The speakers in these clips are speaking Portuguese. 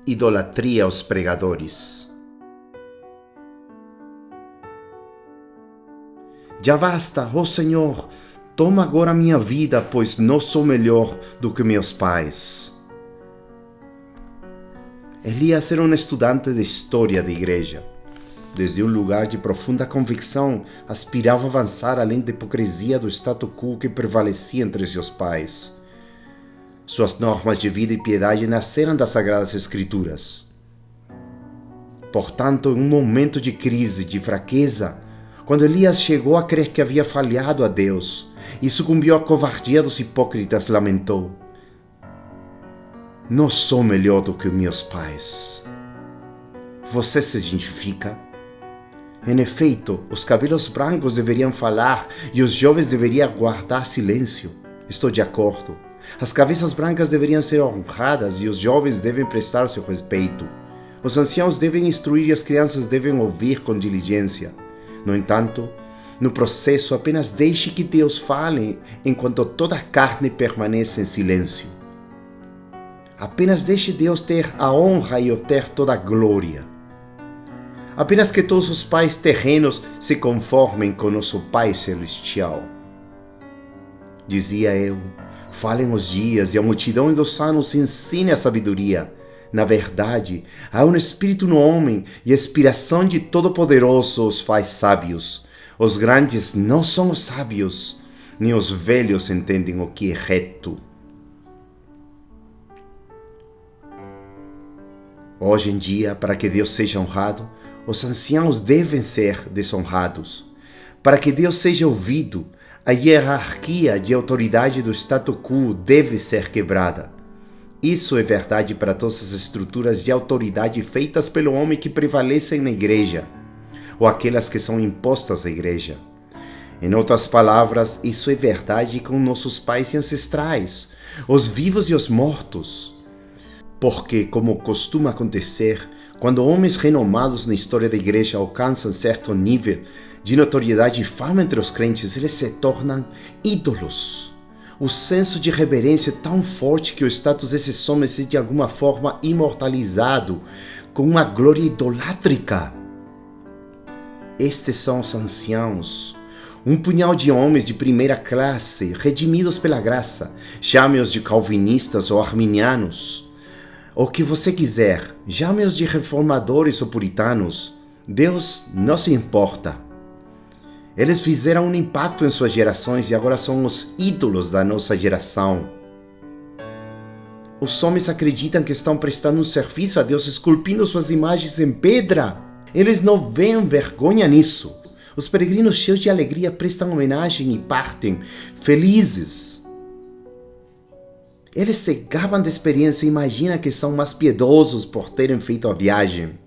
Idolatria aos pregadores. Já basta, ó Senhor, toma agora minha vida, pois não sou melhor do que meus pais. Elias era um estudante de história da igreja. Desde um lugar de profunda convicção, aspirava a avançar além da hipocrisia do status quo que prevalecia entre seus pais. Suas normas de vida e piedade nasceram das Sagradas Escrituras. Portanto, em um momento de crise, de fraqueza, quando Elias chegou a crer que havia falhado a Deus e sucumbiu à covardia dos hipócritas, lamentou: não sou melhor do que meus pais. Você se identifica? Em efeito, os cabelos brancos deveriam falar e os jovens deveriam guardar silêncio. Estou de acordo. As cabeças brancas deveriam ser honradas e os jovens devem prestar seu respeito. Os anciãos devem instruir e as crianças devem ouvir com diligência. No entanto, no processo, apenas deixe que Deus fale enquanto toda a carne permanece em silêncio. Apenas deixe Deus ter a honra e obter toda a glória. Apenas que todos os pais terrenos se conformem com nosso Pai Celestial. Dizia eu: falem os dias e a multidão dos anos ensine a sabedoria. Na verdade, há um espírito no homem e a inspiração de Todo-Poderoso os faz sábios. Os grandes não são os sábios, nem os velhos entendem o que é reto. Hoje em dia, para que Deus seja honrado, os anciãos devem ser desonrados. Para que Deus seja ouvido, a hierarquia de autoridade do status quo deve ser quebrada. Isso é verdade para todas as estruturas de autoridade feitas pelo homem que prevalecem na igreja, ou aquelas que são impostas à igreja. Em outras palavras, isso é verdade com nossos pais e ancestrais, os vivos e os mortos. Porque, como costuma acontecer, quando homens renomados na história da igreja alcançam certo nível de notoriedade e fama entre os crentes, eles se tornam ídolos. O senso de reverência é tão forte que o status desses homens é de alguma forma imortalizado com uma glória idolátrica. Estes são os anciãos, um punhal de homens de primeira classe, redimidos pela graça, chame-os de calvinistas ou arminianos. O que você quiser, chame-os de reformadores ou puritanos, Deus não se importa. Eles fizeram um impacto em suas gerações e agora são os ídolos da nossa geração. Os homens acreditam que estão prestando um serviço a Deus esculpindo suas imagens em pedra. Eles não veem vergonha nisso. Os peregrinos cheios de alegria prestam homenagem e partem felizes. Eles se gabam da experiência e imaginam que são mais piedosos por terem feito a viagem.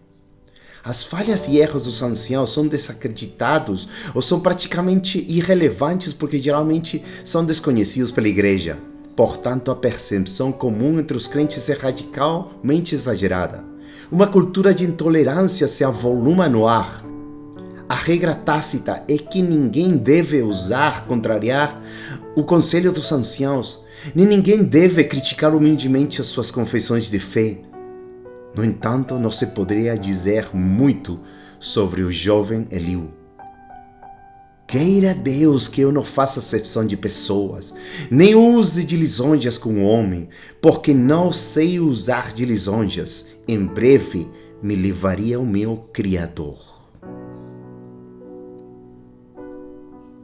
As falhas e erros dos anciãos são desacreditados ou são praticamente irrelevantes porque geralmente são desconhecidos pela igreja. Portanto, a percepção comum entre os crentes é radicalmente exagerada. Uma cultura de intolerância se avoluma no ar. A regra tácita é que ninguém deve contrariar o conselho dos anciãos, nem ninguém deve criticar humildemente as suas confissões de fé. No entanto, não se poderia dizer muito sobre o jovem Eliú. Queira Deus que eu não faça acepção de pessoas, nem use de lisonjas com o homem, porque não sei usar de lisonjas. Em breve me levaria ao meu Criador.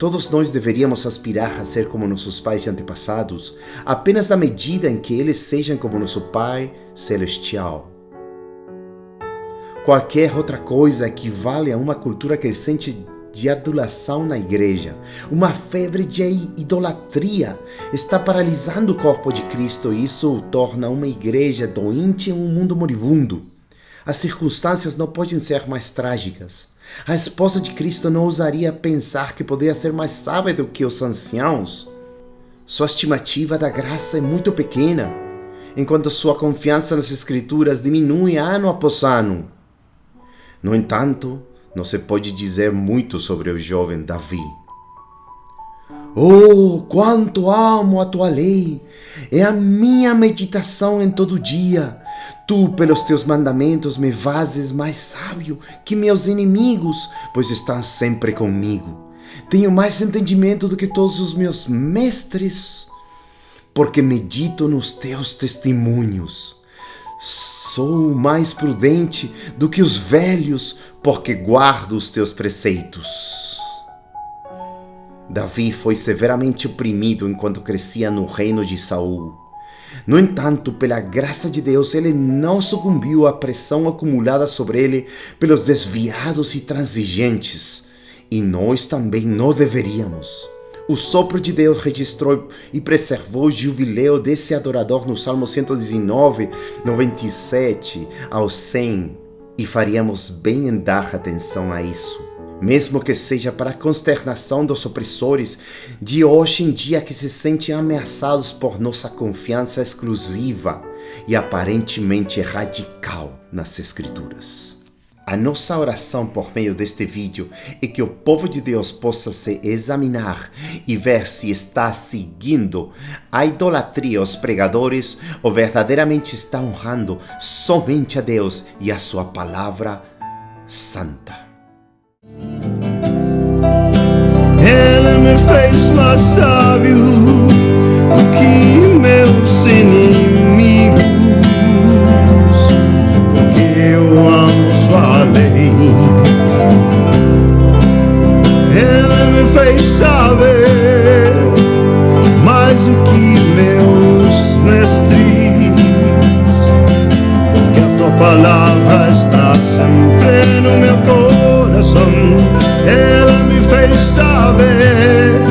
Todos nós deveríamos aspirar a ser como nossos pais e antepassados, apenas na medida em que eles sejam como nosso Pai Celestial. Qualquer outra coisa equivale a uma cultura crescente de adulação na igreja. Uma febre de idolatria está paralisando o corpo de Cristo e isso o torna uma igreja doente em um mundo moribundo. As circunstâncias não podem ser mais trágicas. A esposa de Cristo não ousaria pensar que poderia ser mais sábia do que os anciãos. Sua estimativa da graça é muito pequena, enquanto sua confiança nas Escrituras diminui ano após ano. No entanto, não se pode dizer muito sobre o jovem Davi. Oh, quanto amo a tua lei! É a minha meditação em todo dia. Tu, pelos teus mandamentos, me fazes mais sábio que meus inimigos, pois estás sempre comigo. Tenho mais entendimento do que todos os meus mestres, porque medito nos teus testemunhos. Sou mais prudente do que os velhos, porque guardo os teus preceitos. Davi foi severamente oprimido enquanto crescia no reino de Saul. No entanto, pela graça de Deus, ele não sucumbiu à pressão acumulada sobre ele pelos desviados e transigentes. E nós também não deveríamos. O sopro de Deus registrou e preservou o jubileu desse adorador no Salmo 119, 97 ao 100. E faríamos bem em dar atenção a isso, mesmo que seja para a consternação dos opressores de hoje em dia que se sentem ameaçados por nossa confiança exclusiva e aparentemente radical nas Escrituras. A nossa oração por meio deste vídeo é que o povo de Deus possa se examinar e ver se está seguindo a idolatria os pregadores ou verdadeiramente está honrando somente a Deus e a sua palavra santa. Ele me fez mais sábio do que meus inimigos, porque eu amo sua lei. Ele me fez saber mais do que meus mestres, porque a tua palavra está sempre no meu coração. Ela me fez saber